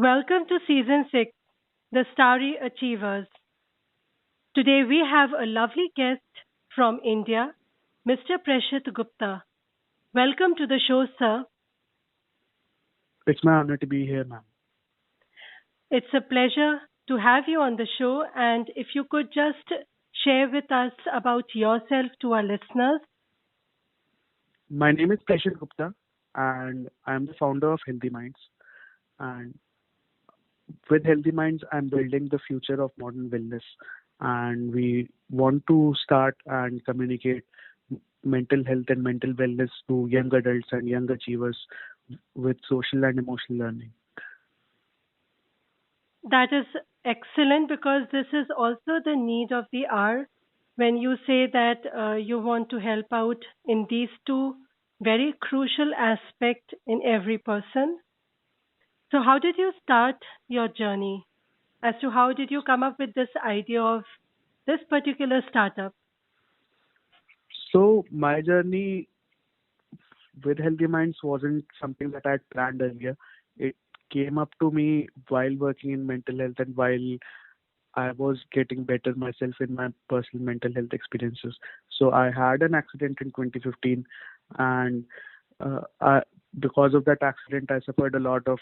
Welcome to Season 6, The Starry Achievers. Today we have a lovely guest from India, Mr. Preshit Gupta. Welcome to the show, sir. It's my honor to be here, ma'am. It's a pleasure to have you on the show, and if you could just share with us about yourself to our listeners. My name is Preshit Gupta, and I am the founder of Healthy Minds. And with Healthy Minds, I'm building the future of modern wellness. And we want to start and communicate mental health and mental wellness to young adults and young achievers with social and emotional learning. That is excellent because this is also the need of the hour when you say that you want to help out in these two very crucial aspects in every person. So, how did you start your journey? As to how did you come up with this idea of this particular startup? So my journey with Healthy Minds wasn't something that I had planned earlier. It came up to me while working in mental health and while I was getting better myself in my personal mental health experiences. So I had an accident in 2015, and because of that accident, I suffered a lot of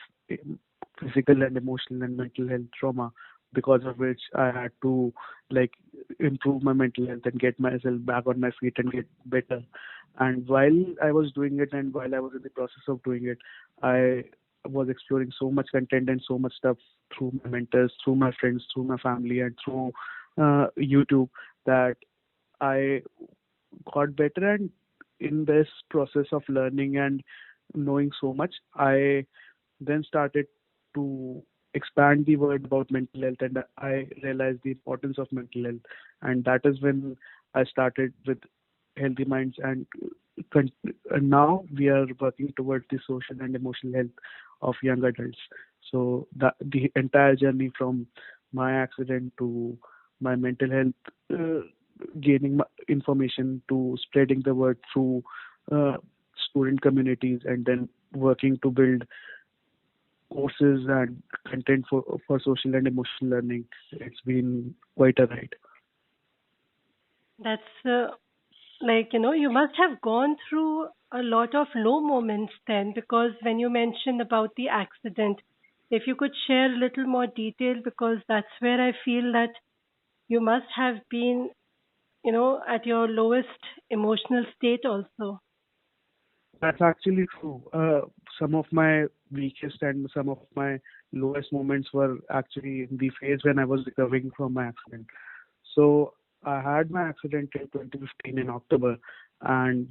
physical and emotional and mental health trauma. Because of which I had to like improve my mental health and get myself back on my feet and get better. And while I was doing it, and while I was in the process of doing it, I was exploring so much content and so much stuff through my mentors, through my friends, through my family, and through YouTube that I got better. And in this process of learning and knowing so much, I then started to expand the word about mental health, and I realized the importance of mental health. And that is when I started with Healthy Minds, and now we are working towards the social and emotional health of young adults. So the entire journey from my accident to my mental health, gaining information to spreading the word through uh, student communities, and then working to build courses and content for social and emotional learning. It's been quite a ride. That's you must have gone through a lot of low moments then, because when you mentioned about the accident, if you could share a little more detail, because that's where I feel that you must have been, at your lowest emotional state also. That's actually true. Some of my weakest and some of my lowest moments were actually in the phase when I was recovering from my accident. So I had my accident in 2015 in October, and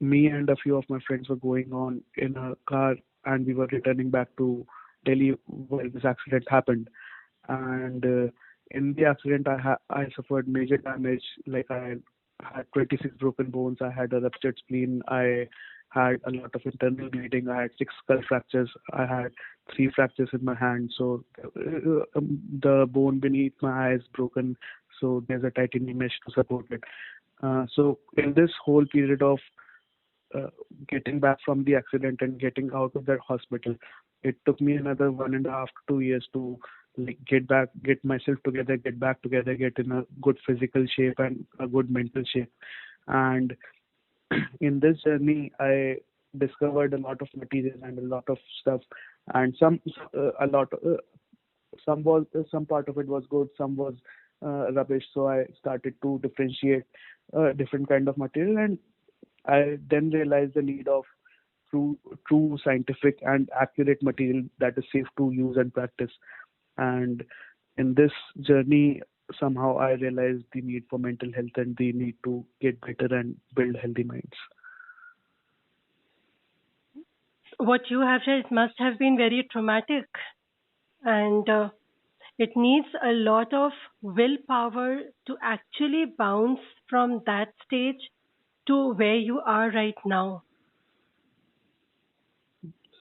me and a few of my friends were going on in a car, and we were returning back to Delhi while this accident happened. And in the accident, I suffered major damage. Like I had 26 broken bones. I had a ruptured spleen. I had a lot of internal bleeding. I had six skull fractures. I had three fractures in my hand. So the bone beneath my eye is broken. So there's a titanium mesh to support it. So in this whole period of uh, getting back from the accident and getting out of that hospital, it took me another 1.5 to 2 years to like get myself together, get back together, get in a good physical shape and a good mental shape. And in this journey, I discovered a lot of material and a lot of stuff, and a lot some part of it was good, some was rubbish. So I started to differentiate different kind of material, and I then realized the need of true, true scientific and accurate material that is safe to use and practice. And in this journey, somehow I realized the need for mental health and the need to get better and build healthy minds. What you have said must have been very traumatic, and it needs a lot of willpower to actually bounce from that stage to where you are right now.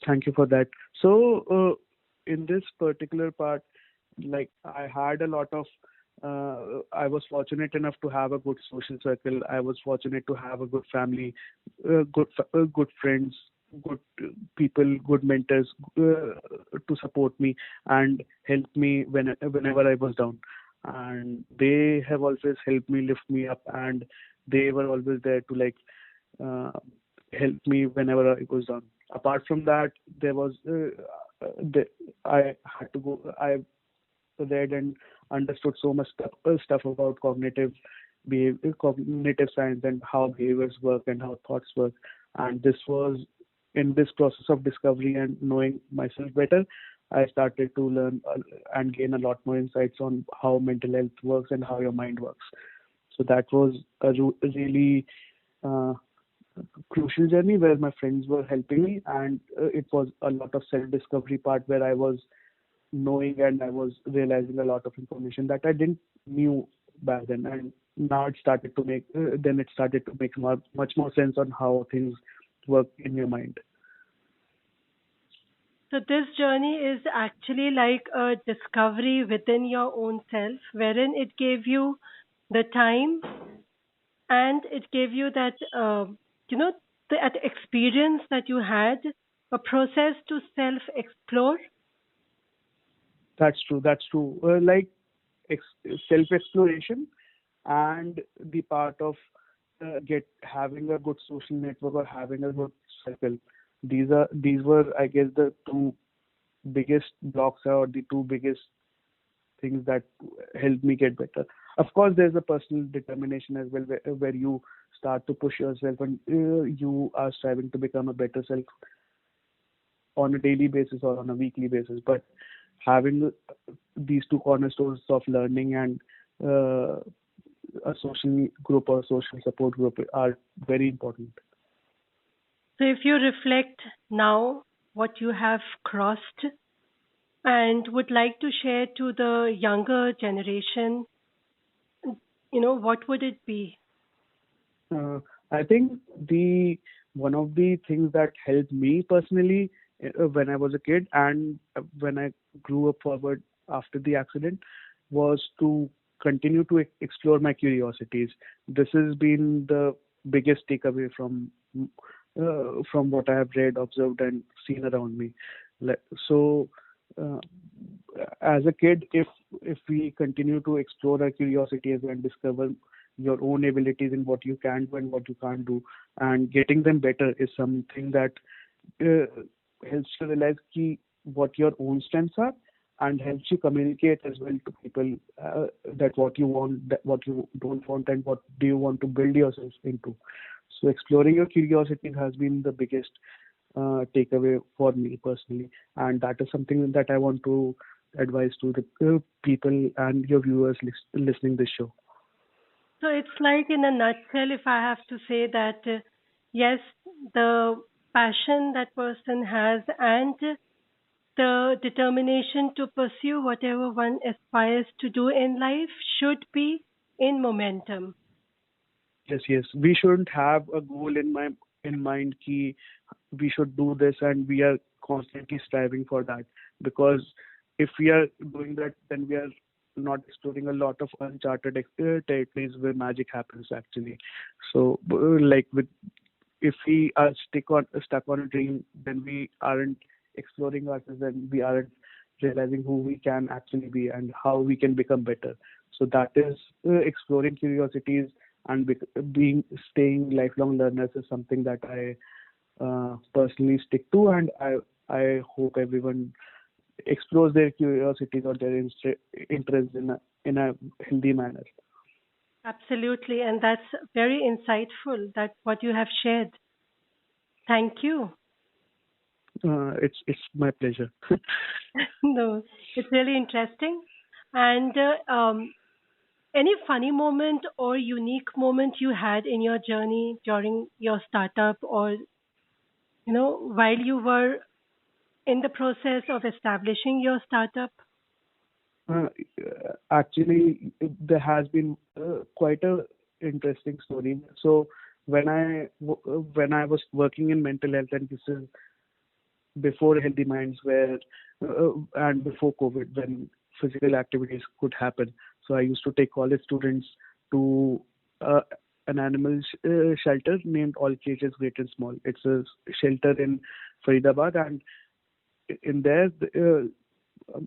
Thank you for that. So, in this particular part, like I had a lot of, I was fortunate enough to have a good social circle. I was fortunate to have a good family, good friends, good people, good mentors to support me and help me whenever I was down. And they have always helped me lift me up, and they were always there to uh, help me whenever I was down. Apart from that, there was I had to go. I read and understood so much stuff about cognitive science, and how behaviors work and how thoughts work. And this was in this process of discovery and knowing myself better, I started to learn and gain a lot more insights on how mental health works and how your mind works. So that was a really uh, crucial journey where my friends were helping me, and it was a lot of self discovery part where I was knowing and I was realizing a lot of information that I didn't knew back then. And now it started to make much more sense on how things work in your mind. So this journey is actually like a discovery within your own self, wherein it gave you the time and it gave you that, you know, that experience that you had, a process to self explore. That's true. That's true. Self exploration and the part of get having a good social network or having a good circle. These were, I guess, the two biggest blocks or the two biggest things that helped me get better. Of course, there's a personal determination as well, where you start to push yourself and you are striving to become a better self on a daily basis or on a weekly basis. But having these two cornerstones of learning and uh, a social group or social support group are very important. So if you reflect now what you have crossed and would like to share to the younger generation, what would it be? Uh, I think the one of the things that helped me personally when I was a kid and when I grew up forward after the accident was to continue to explore my curiosities. This has been the biggest takeaway from what I have read, observed, and seen around me. Like, so, uh, as a kid, if we continue to explore our curiosities and discover your own abilities in what you can do and what you can't do, and getting them better is something that uh, helps you realize what your own strengths are, and helps you communicate as well to people that what you want, that what you don't want, and what do you want to build yourself into. So exploring your curiosity has been the biggest takeaway for me personally, and that is something that I want to advise to the people and your viewers listening this show. So it's like, in a nutshell, if I have to say that, yes, the passion that person has and the determination to pursue whatever one aspires to do in life should be in momentum. Yes, yes. We shouldn't have a goal in mind key we should do this, and we are constantly striving for that. Because if we are doing that, then we are not exploring a lot of uncharted territories where magic happens actually. So like with if we are stuck on a dream, then we aren't exploring ourselves, and we aren't realizing who we can actually be and how we can become better. So that is exploring curiosities and being staying lifelong learners is something that I personally stick to, and I hope everyone explores their curiosities or their interests in a healthy manner. Absolutely, and that's very insightful that what you have shared. Thank you. It's my pleasure. No, it's really interesting. And any funny moment or unique moment you had in your journey during your startup, or while you were in the process of establishing your startup? Uh, Actually, there has been quite a interesting story. So when I was working in mental health, and this is before Healthy Minds, where and before COVID, when physical activities could happen. So I used to take college students to uh, an animal shelter named All Cages Great and Small. It's a shelter in Faridabad, and in there,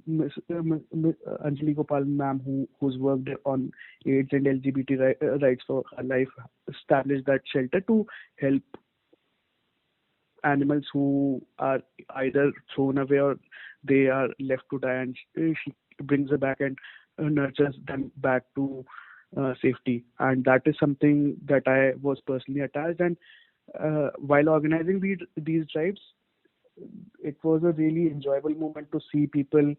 Miss Anjali Gopal ma'am, who's worked on AIDS and LGBT rights for her life, established that shelter to help animals who are either thrown away or they are left to die, and she brings them back and nurtures them back to safety. And that is something that I was personally attached. And while organizing these drives, it was a really enjoyable moment to see people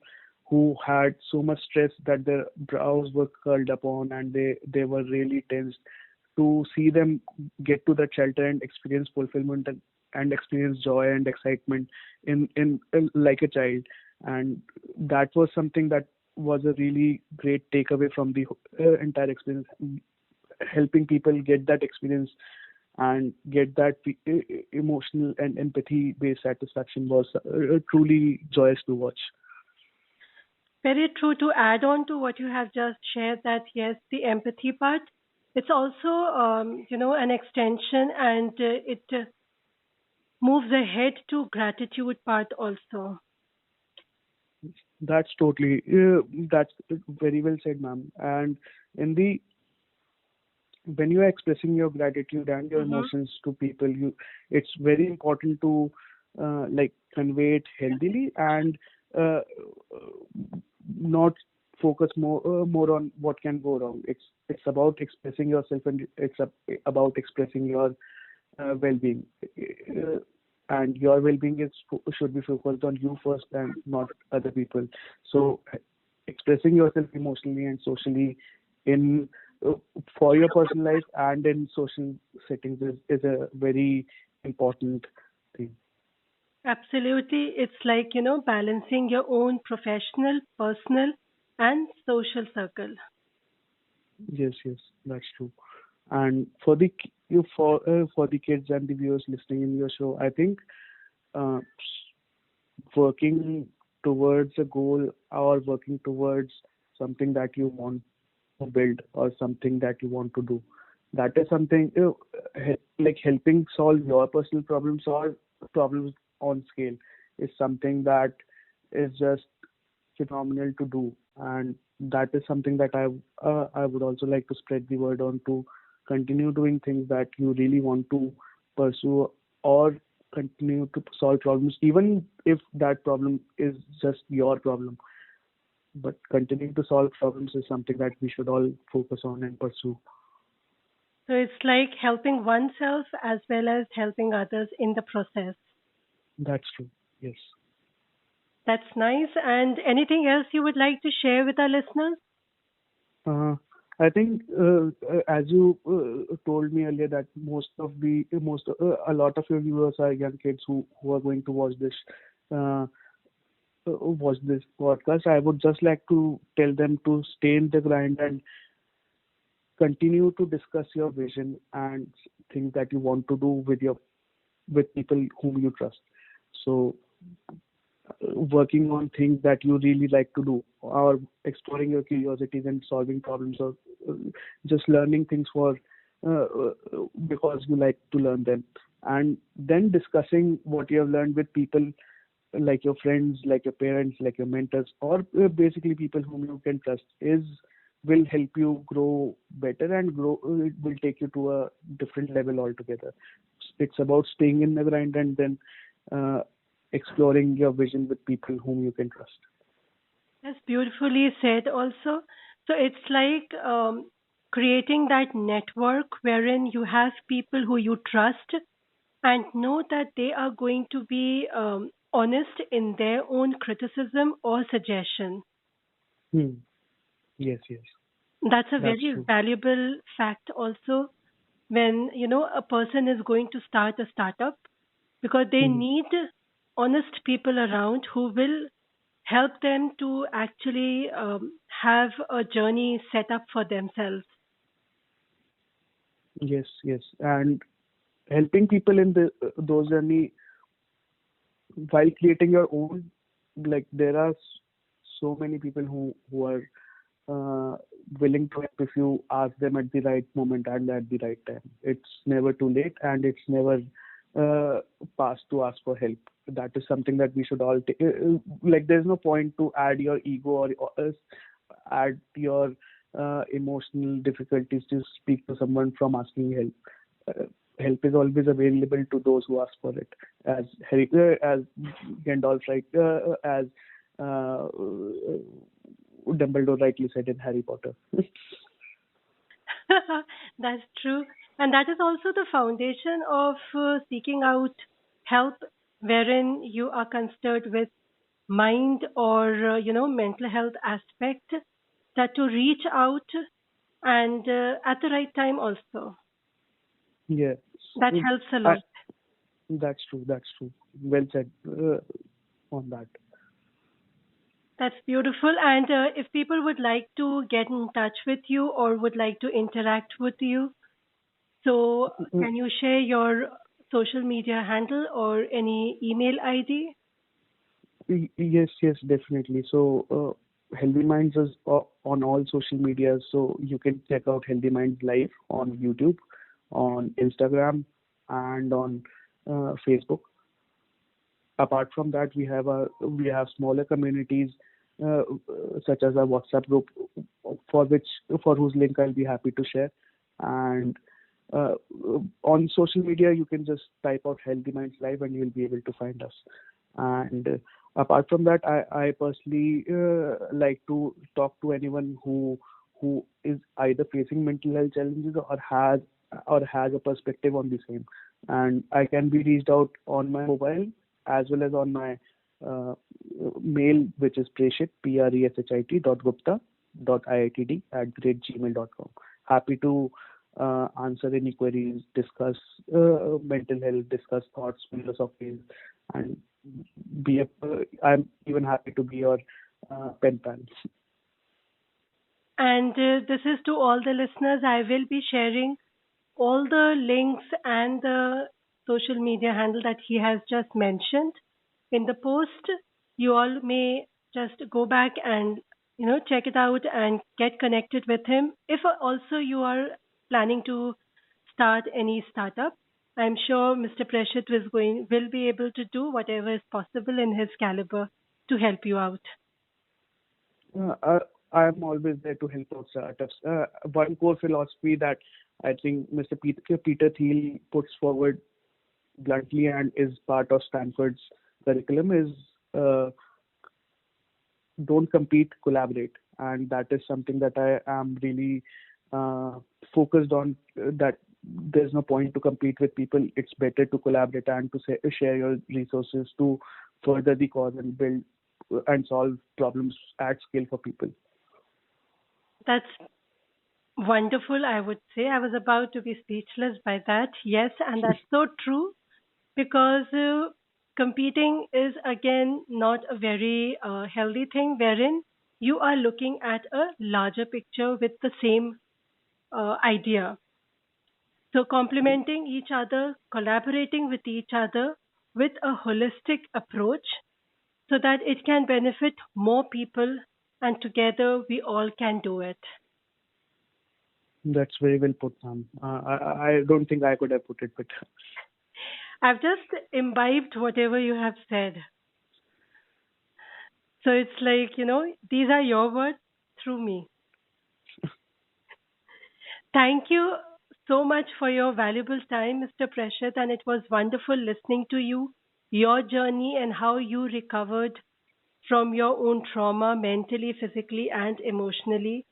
who had so much stress that their brows were curled upon and they were really tense, to see them get to that shelter and experience fulfillment and experience joy and excitement in like a child. And that was something that was a really great takeaway from the entire experience. Helping people get that experience and get that emotional and empathy based satisfaction was truly joyous to watch. Very true. To add on to what you have just shared, that yes, the empathy part, it's also, an extension, and it moves ahead to gratitude part also. That's totally that's very well said, ma'am. And in the when you are expressing your gratitude and your Mm-hmm. emotions to people, it's very important to like convey it healthily and uh, not focus more on what can go wrong. It's about expressing yourself, and about expressing your well-being. And your well-being should be focused on you first and not other people. So expressing yourself emotionally and socially in uh, for your personal life and in social settings is a very important thing. Absolutely. It's like, balancing your own professional, personal, and social circle. Yes, yes, that's true. And for for the kids and the viewers listening in your show, I think uh, working towards a goal or working towards something that you want to build or something that you want to do, that is something like helping solve your personal problems or problems on scale is something that is just phenomenal to do. And that is something that I would also like to spread the word on, to continue doing things that you really want to pursue, or continue to solve problems even if that problem is just your problem. But continuing to solve problems is something that we should all focus on and pursue. So it's like helping oneself as well as helping others in the process. That's true. Yes. That's nice. And anything else you would like to share with our listeners? Uh, I think as you told me earlier that a lot of your viewers are young kids who are going to uh, watch this podcast. I would just like to tell them to stay in the grind and continue to discuss your vision and things that you want to do with people whom you trust. So working on things that you really like to do, or exploring your curiosities and solving problems, or uh, just learning things for because you like to learn them, and then discussing what you have learned with people like your friends, like your parents, like your mentors, or basically people whom you can trust, is will help you grow better and grow. It will take you to a different level altogether. It's about staying in the grind and then uh, exploring your vision with people whom you can trust. That's beautifully said also. So it's like creating that network wherein you have people who you trust and know that they are going to be honest in their own criticism or suggestion. Hmm. Yes, yes, That's a that's very true. valuable fact also when, a person is going to start a startup, because they Hmm. need honest people around who will help them to actually have a journey set up for themselves. Yes, yes, and helping people in the those journey while creating your own. Like there are so many people who are uh, willing to help if you ask them at the right moment and at the right time. It's never too late, and it's never past to ask for help. That is something that we should all take. Like, there's no point to add your ego or add your emotional difficulties to speak to someone from asking help. Help is always available to those who ask for it. As Gandalf, right? As Dumbledore rightly said in Harry Potter. That's true. And that is also the foundation of seeking out help, wherein you are concerned with mind or, mental health aspect, that to reach out and at the right time also. Yes, That helps a I, lot. that's true. That's true. Well said on that. That's beautiful. And if people would like to get in touch with you or would like to interact with you, so can you share your social media handle or any email ID? Yes, yes, definitely. So, Healthy Minds is on all social media. So you can check out Healthy Minds live on YouTube, on Instagram, and on Facebook. Apart from that, we have smaller communities, such as a WhatsApp group, for whose link I'll be happy to share. And uh, on social media, you can just type out Healthy Minds Live, and you'll be able to find us. And apart from that, I personally like to talk to anyone who is either facing mental health challenges or has a perspective on the same. And I can be reached out on my mobile as well as on my uh, mail, which is Preshit, Preshit .gupta.iitd @gmail.com. Happy to answer any queries, discuss mental health, discuss thoughts, philosophies, and I'm even happy to be your pen pal. And this is to all the listeners. I will be sharing all the links and the social media handle that he has just mentioned in the post. You all may just go back and check it out and get connected with him. If also you are planning to start any startup, I'm sure Mr. Preshit will be able to do whatever is possible in his caliber to help you out. Uh, uh, I'm always there to help out startups. One core philosophy that I think Mr. Peter Thiel puts forward bluntly and is part of Stanford's curriculum is don't compete, collaborate. And that is something that I am really uh, focused on. That there's no point to compete with people. It's better to collaborate and to share your resources to further the cause and build and solve problems at scale for people. That's wonderful, I would say. I was about to be speechless by that. Yes, and that's so true because competing is again not a very healthy thing, wherein you are looking at a larger picture with the same idea. So, complementing each other, collaborating with each other with a holistic approach so that it can benefit more people and together we all can do it. That's very well put, ma'am. I don't think I could have put it better. I've just imbibed whatever you have said. So it's like, these are your words through me. Thank you so much for your valuable time, Mr. Prashad, and it was wonderful listening to you, your journey, and how you recovered from your own trauma mentally, physically, and emotionally.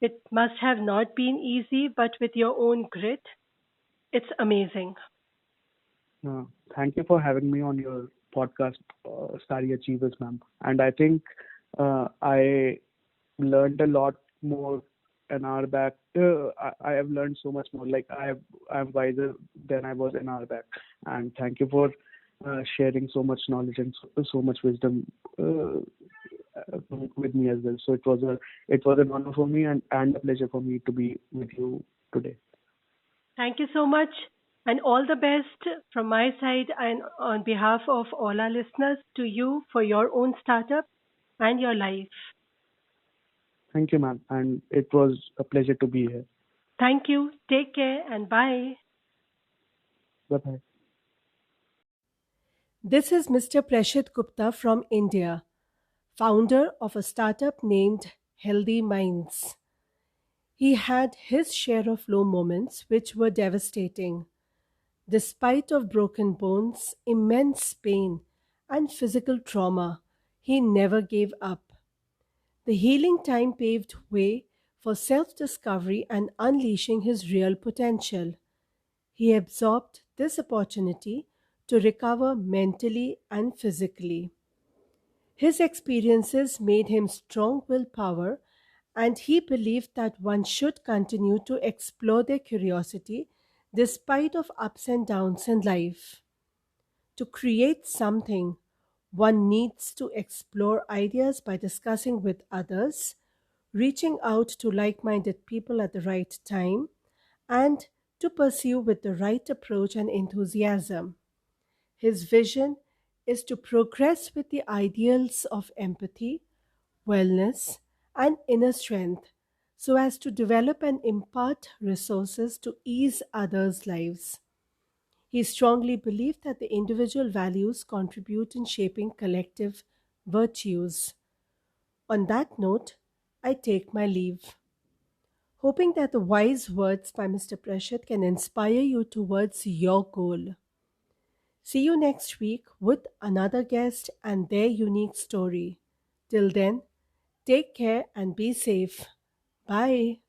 It must have not been easy, but with your own grit, it's amazing. Uh, Thank you for having me on your podcast, Starry Achievers, ma'am. And I think I learned a lot more an hour back. I have learned so much more. Like I'm wiser than I was an hour back. And thank you for sharing so much knowledge and so much wisdom with me as well. So it was an honor for me and a pleasure for me to be with you today. Thank you so much, and all the best from my side and on behalf of all our listeners to you for your own startup and your life. Thank you, ma'am. And it was a pleasure to be here. Thank you. Take care and bye. Bye bye. This is Mr. Preshit Gupta from India, founder of a startup named Healthy Minds. He had his share of low moments which were devastating. Despite of broken bones, immense pain, and physical trauma, he never gave up. The healing time paved way for self-discovery and unleashing his real potential. He absorbed this opportunity to recover mentally and physically. His experiences made him strong willpower, and he believed that one should continue to explore their curiosity despite of ups and downs in life. To create something, one needs to explore ideas by discussing with others, reaching out to like minded people at the right time, and to pursue with the right approach and enthusiasm. His vision is to progress with the ideals of empathy, wellness, and inner strength so as to develop and impart resources to ease others' lives. He strongly believed that the individual values contribute in shaping collective virtues. On that note, I take my leave, hoping that the wise words by Mr. Prashad can inspire you towards your goal. See you next week with another guest and their unique story. Till then, take care and be safe. Bye.